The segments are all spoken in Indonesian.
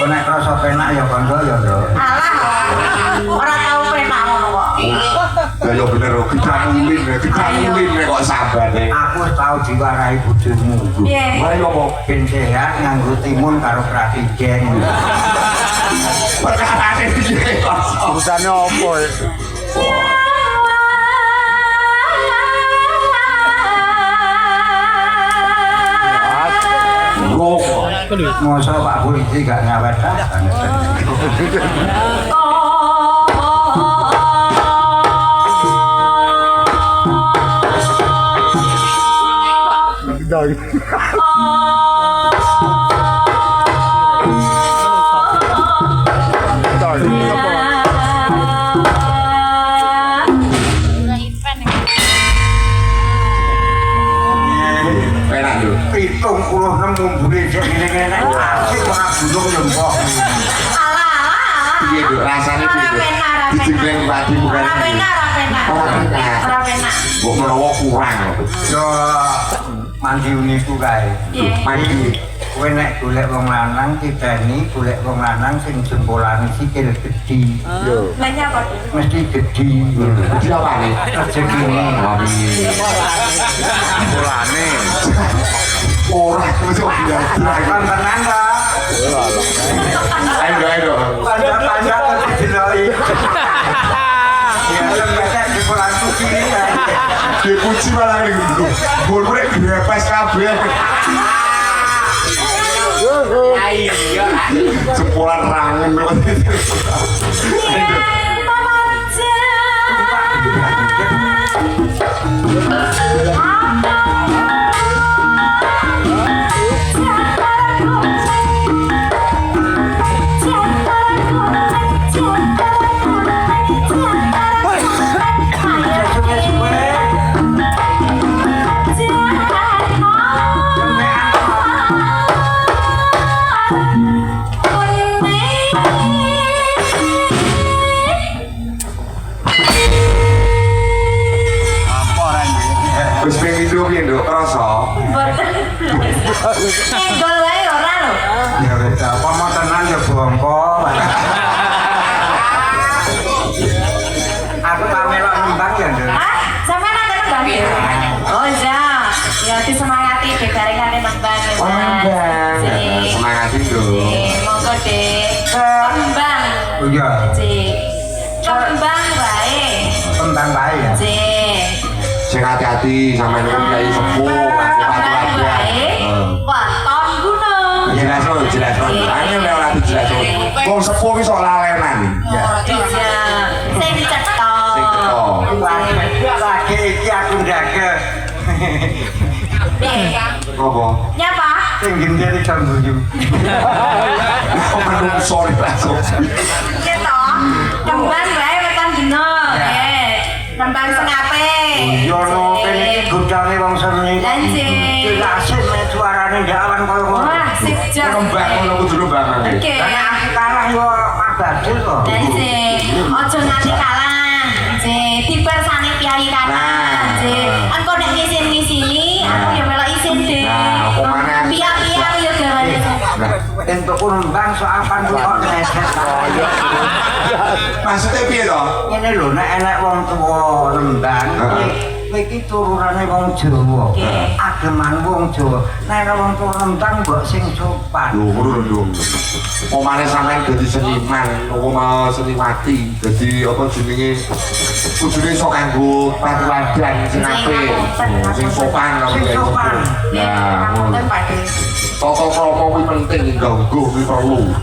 nek krasa penak ya kondo ya, Nduk. Alah. Ora tau penak ngono kok. Lah ya bener kita mulin kok sabane. Aku wis tau diwarahi bojomu. Piye? Mari ngomong Ben sehat nganggo timun karo pratigeng. perkarane piye kok. Urusane opo ya? Masa Pak Polisi gak ngawet Penak lho. 76 mumbune sik ngene-ngene asik ora gunung yo mbok. Piye lho rasane piye lho? Dijengleng padi bukan. Ora penak. Mbok menawa kurang. Yo mandi uniku kae. Mandi. Kowe nek golek wong lanang titeni golek wong lanang sing jempolane sikil gedhi. Lah nyapa? Mesti gedhi. Gedhi apane? Rezekine. Bolane. Ora mesti biar. Kan tenan ta? Ayo. Panjang-panjang terus diloi. Ya lembaga jempolan kiri kae. Dipuji malah ngene. Golek grepes kabeh. Jempolan rangen. Wis pengen hidup ya, Nduk, krasa. Enggol wae ora lho. Ya wis apa mau tenan ya bongko. Aku tak melok nembang ya, Nduk. Hah? Sampeyan ada nembang ya? Oh iya. Ya disemangati dek garingane nembang ya. Oh, nembang. Semangat itu. Monggo dek. Nembang. Oh iya, Cik. Nembang wae. tembang bae ya. Cik. Sing hati-hati sampe nek kiai sepuh, aku patu-patu. Wah, tahun gunung. Jelas. Angel lek ora dijelas. Wong sepuh wis ora lalenan. Ya. Iya. Sing dicetok. Sing cetok. Lagi iki aku ndake. Apa? Nyapa? Sing genderi sambuyu. Kok menungso langsung. Gitu. Nembang wae wetan dina. Nembang sengape. Yo no kene godane wong seni. Lanjut. Asik nek suarane ndawan koyo ngono. Wah, sip jas. Nembang ngono kudu nembang. Oke. Lah aku kalah yo abadil kok. Lanjut. Ojo nanti kalah. Lanjut. Dipersani piyayi kanan. Lanjut. Engko nek ngisin-ngisini, aku yo melok isin deh. Nah, apa maneh? Piye-piye aku yo gawane. Entuk nembang soal pandu kok neset. Maksudnya piye to? Ngene lho nek enek wong tuwa nembang iki turunane wong Jawa. Ageman wong Jawa. Nek wong tuwa nembang mbok sing sopan. Lho, ngono lho. Omane sampean dadi seniman, apa mau seniwati, dadi apa jenenge kudune iso kanggo patuwadan sing apik, sing sopan lho. Sing sopan. Ya, ngono. Tata krama kuwi penting ganggu kuwi perlu.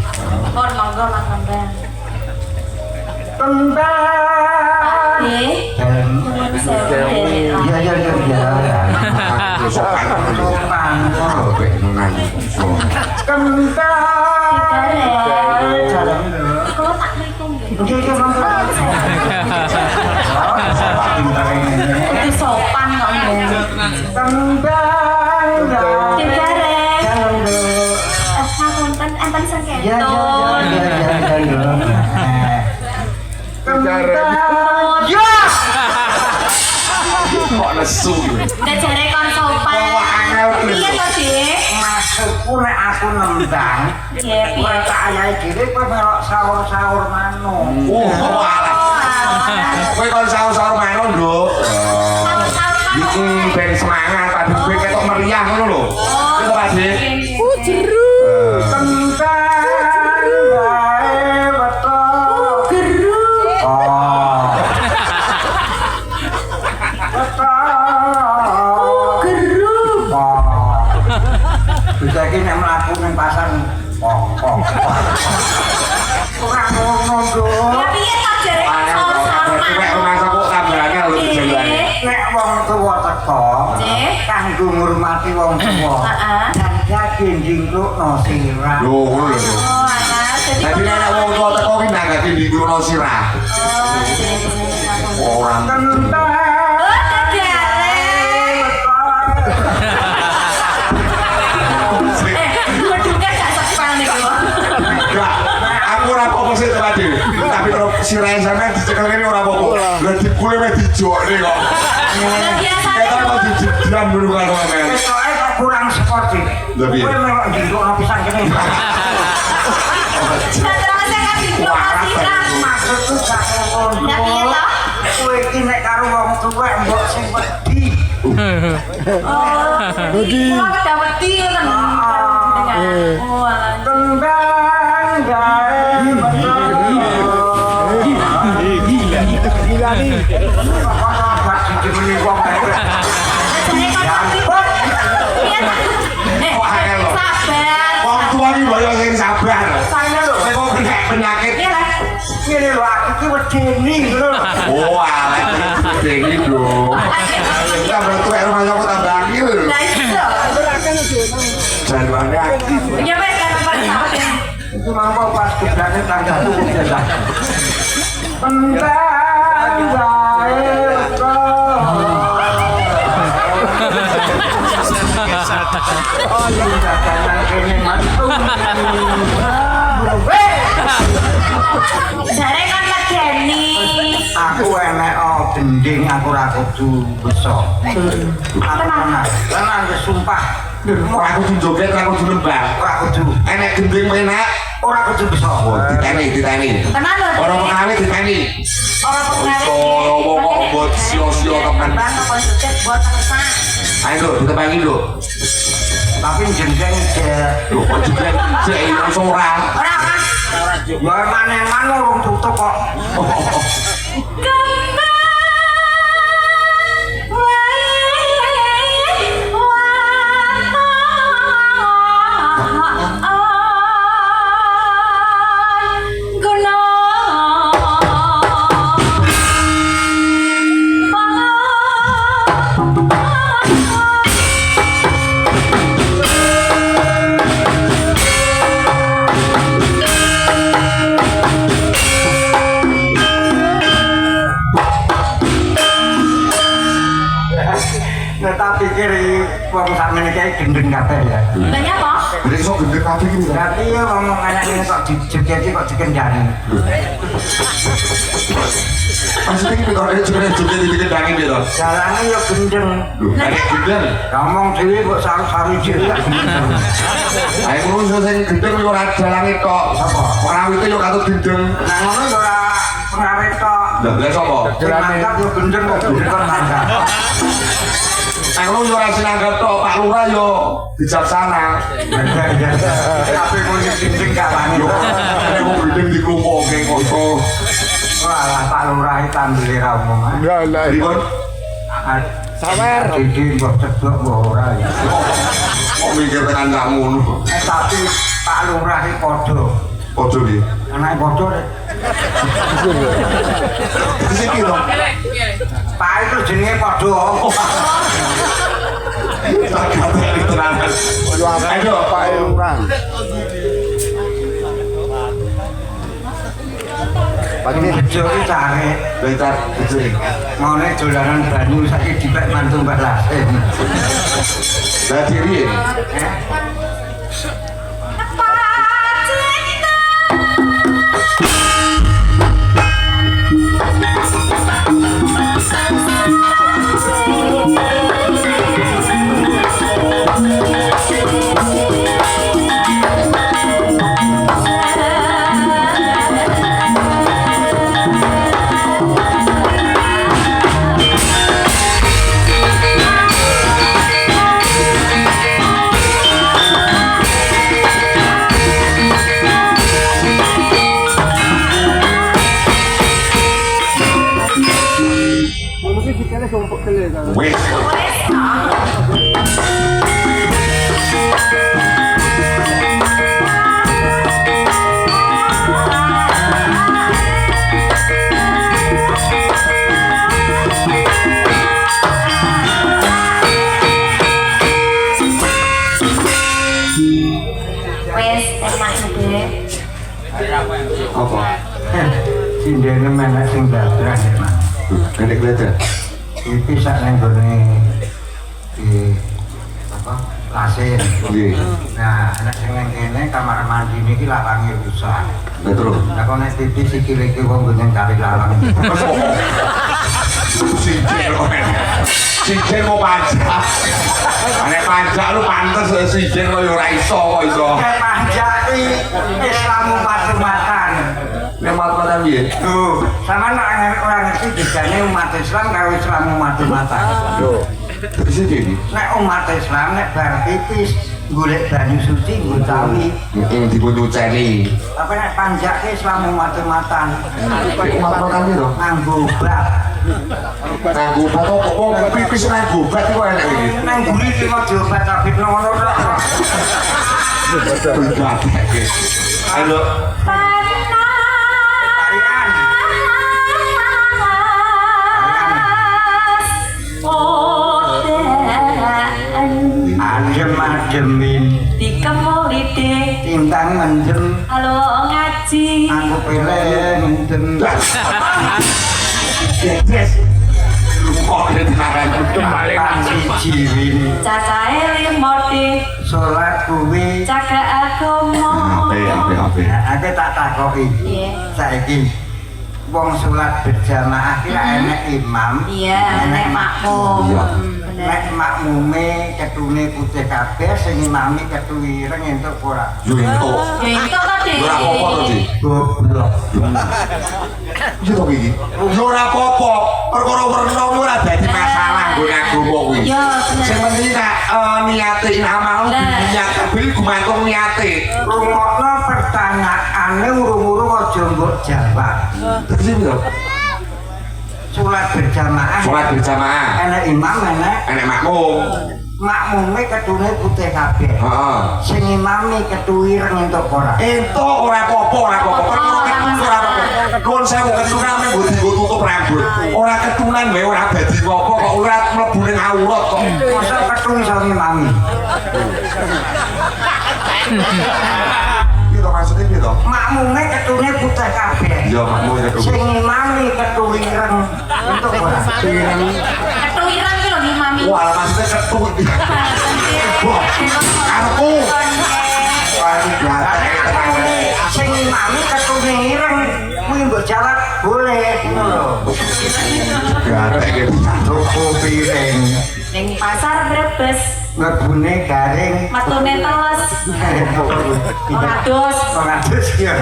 Pun monggo Mas Nembang. Tembang. Nggih. Nuwun sewu. Ya. Sopan. Sopan. Apik tenan. Kembang. Jarang. Kalau tak mriku nggih. Nggih, monggo. Itu sopan kok nggih. Kembang. Digareng. Sapunten enten Ya, sengketun. Kembang. Ya. Kok nesu. Nek jare kon sopan. Wah, angel. Iya to, Dik? Maksudku nek aku nendang. Piye Kowe piye? tak ayahe dhewe kowe melok sahur-sahur manuk. Alah. Kowe kon sahur-sahur manuk, Nduk. Iki ben semangat, Pak ben ketok meriah ngono lho. Itu Pak Dik. Jeru. Tentang wae betul. Geru. Oh. Betul. Geru. Oh. Bisa iki nek mlaku ning pasar pok. Ora ngono, Nduk. Ya piye tak jare sahur-sahur Nek rumah saku kabarane lho dijelani. Nek wong tuwa teko, Nggih. kanggo ngurmati wong tuwa. Heeh. Jangka njingklukno sirah. Lho ngono lho. Oh, alah, jadi Tapi nek wong tua teko ki nangati dikrono sirah. Orang Tentang Oh, negare. Bedungnya gak sepal nih kok. enggak. Aku ora apa-apa sih Pak Dik. Tapi kalau sirah sampean dicekel kene ora apa-apa. Lah dikule wis dijokne kok. Biasanya Kita mau dijam dulu kan sampean. Kesoke kok kurang sportif. Lah, piye? Kowe melok njingklukno pisan kene. terusnya kan diplomasi kan. Maksudku gak ngono. Lah, piye toh? Kowe iki nek karo wong tuwa mbok sing wedi. Oh, kok udah wedi kan. Oh, alah. Tentang gawe betul. Gila nih. Kok dicemeni wong kae. Jadi kan ribut. Piye ta? Sabar. Wong tua iki lho sing sabar. Saya lho, Nek kok kena penyakit Piye lah? ngene lho aku iki wedeni lho. Oh, alah iki lho. Kita berarti rumah saku tambah akil. Lah iso. Jaluane aktif. Ya wes kan apa ya. Itu mangko pas kebrane tangga tuku biasa. Tentang gawe betul. Oh, iya, jangan kene mantu. Jare kan medeni. Aku enek gending aku ora kudu besok. Tenan wis sumpah. Ora kudu joget, ora kudu nembang. Ora kudu. Enek gending penak. Ora kudu besok. Oh, diteni. Tenan lho. Orang pengawet diteni. Orang pengaruh. Oh, wong buat sio-sio teman. Bang apa sukses buat teman. Ayo Nduk, ditebangi Nduk. Tapi jenjang Lho, kok juga cek langsung ora. Ora kan. ya maneh-maneh urung tutup kok. Nah, tak pikir wong sakmene iki gendeng kabeh ya. Banyak apa? Jadi sok gendeng kabeh iki. Berarti ya ngomong anak ini kok dijegeti kok dikendani. Maksudnya iki kok joget dikendangi gitu. Jalane ya gendeng. Lho, kayak gendeng. Ngomong dhewe kok saru-saru dhewe. Ayo ngono sing gendeng yo ora jalane tok. Sapa? Ora itu yo katut gendeng. Nah ngono ya ora pengawe tok. Lah sapa? Mantap yo gendeng kok gendeng kon mantap. Aku yo ora sinanggap tok, Pak Lurah yo bijaksana. Tapi mun gendeng gak wani. Yo, nek wong gendeng diklumpukke kok. Wah, Pak Lurah iki tambile ra umum. Ya lah. Ribon. Sawer. Iki mbok cedhok mbok ora ya. Kok mikir tenan gak ngono. Tapi Pak Lurah iki padha. Ojo iki. Anake padha rek. Di sini lho. Pak itu jenenge padha. Tak kate tenanan. Yo apa? Ayo, Pak Lurah. Pagi bejo iki cari Bentar, kecil. ngene dolanan banyu saiki dipek mantu Mbak Lasin. Lah diri. Wes. Wes toh. Wes enak ide. Apa? Sindene menek sing dadras ya, Mas. Nek belajar. Iki sak nang gone di apa? Lasin. Nggih. Nah, nek sing nang kene kamar mandi niki lawange rusak. Lah terus. Lah kok nek TV sikile iki wong ngene kali larang. Sijen mau pajak. Nek pajak lu pantes sijen kok ora iso kok iso. Kayak pajak iki Islam umat-umatan. Nek mata piye? Tuh, sama orang ngerti bedane umat Islam karo Islam umat-umatan. Yo. Terus iki. Nek umat Islam nek bar pipis golek banyu suci nggo tawi. Heeh, dipun nyuceni. Apa nek panjak ke Islam umat-umatan. Mata piro? Nganggo obat. Nganggo obat kok wong pipis nganggo obat iku enak iki. Nang guri iki mau diobat tapi ngono tok. Halo. Tarian. Adem-ademin Dikemulide. tintang mendem Halo ngaji. aku pilih mendem. Yes. Kok ditenangan Kembali jiwin Cacahe limode. salat kuwi Cagak agama. Ape. aku tak takoki Iya. saiki wong salat berjamaah kira enek imam Iya, nek makmum. Iya. Bener. nek makmume ketune putih kabeh sing imame ketu ireng entuk ora Yo entuk. Ya itu tadi. Ora apa-apa to, Di. goblok Iya to iki. Yo ora apa-apa. Perkara werna kuwi ora dadi masalah nggo agama kuwi. Iya, bener. Sing penting nek niate amal niat kabeh gumantung niate. rungokno pertanyaane urung-urung aja mbok jawab Terus piro? salat berjamaah Salat berjamaah. enek imam Enek makmum. makmume ketune putih kabeh Heeh. sing imame ketu ireng entuk ora Entuk ora apa-apa, ora apa-apa. Perkara ketu ora apa-apa. Nuwun sewu ketunan mbok dienggo tutup rambut. Ora ketunan wae ora dadi apa kok ora mlebu ning aurat kok. masa ketu iso imami Piro maksudnya piro? makmume ketune putih kabeh Iya, makmum ketu. sing imame ketu ireng entuk ora Ketu ireng ki lho di mami. Wah, maksudnya ketu. Wah, karepku. Wah, ini gatek tenan. sing imame ketune ireng kuwi mbok jawab boleh ngono lho Gatek iki. tuku piring Ning pasar Brebes, ngebune garing metune teles. Ora dos. ora terus ya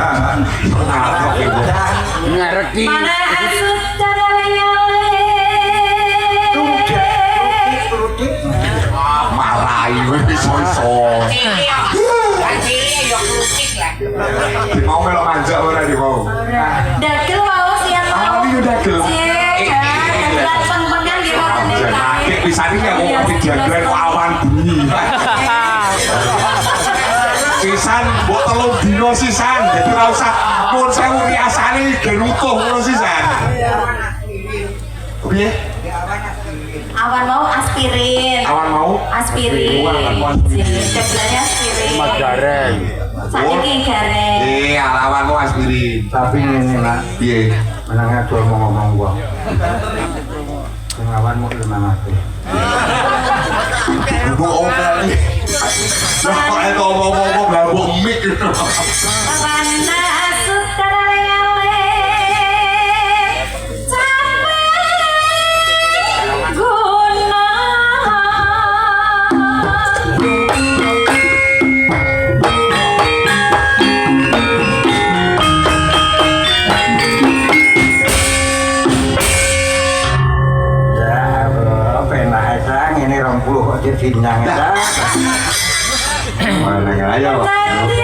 ngerti. Mana asut cara lele. Tudik Marai wis iso-iso. Di mau melok manja ora di mau. Dagel mau siang mau. Ah, iya, dagel. Dagelan peng-pengan di roten Jangan pisan iki aku kopi jagran kok awan bunyi. Sisan mbok telung dino sisan. Jadi ora usah pun sewu riasane gen utuh ngono sisan. Piye? Awan mau aspirin. Awan mau Aspirin. Dagelannya aspirin. Mas Gareng. Saiki gareng. awan mau aspirin. tapi ini lah Piye? menangnya jual ngomong gua pengawan mau lima mati Mbok omong. Lah kok eto ngomong-ngomong mbok mik gitu. Mana asut cara lele. Sampai guna. ya apa enak aja ini 20 kok jadi bintang ya Mana ayo. Tadi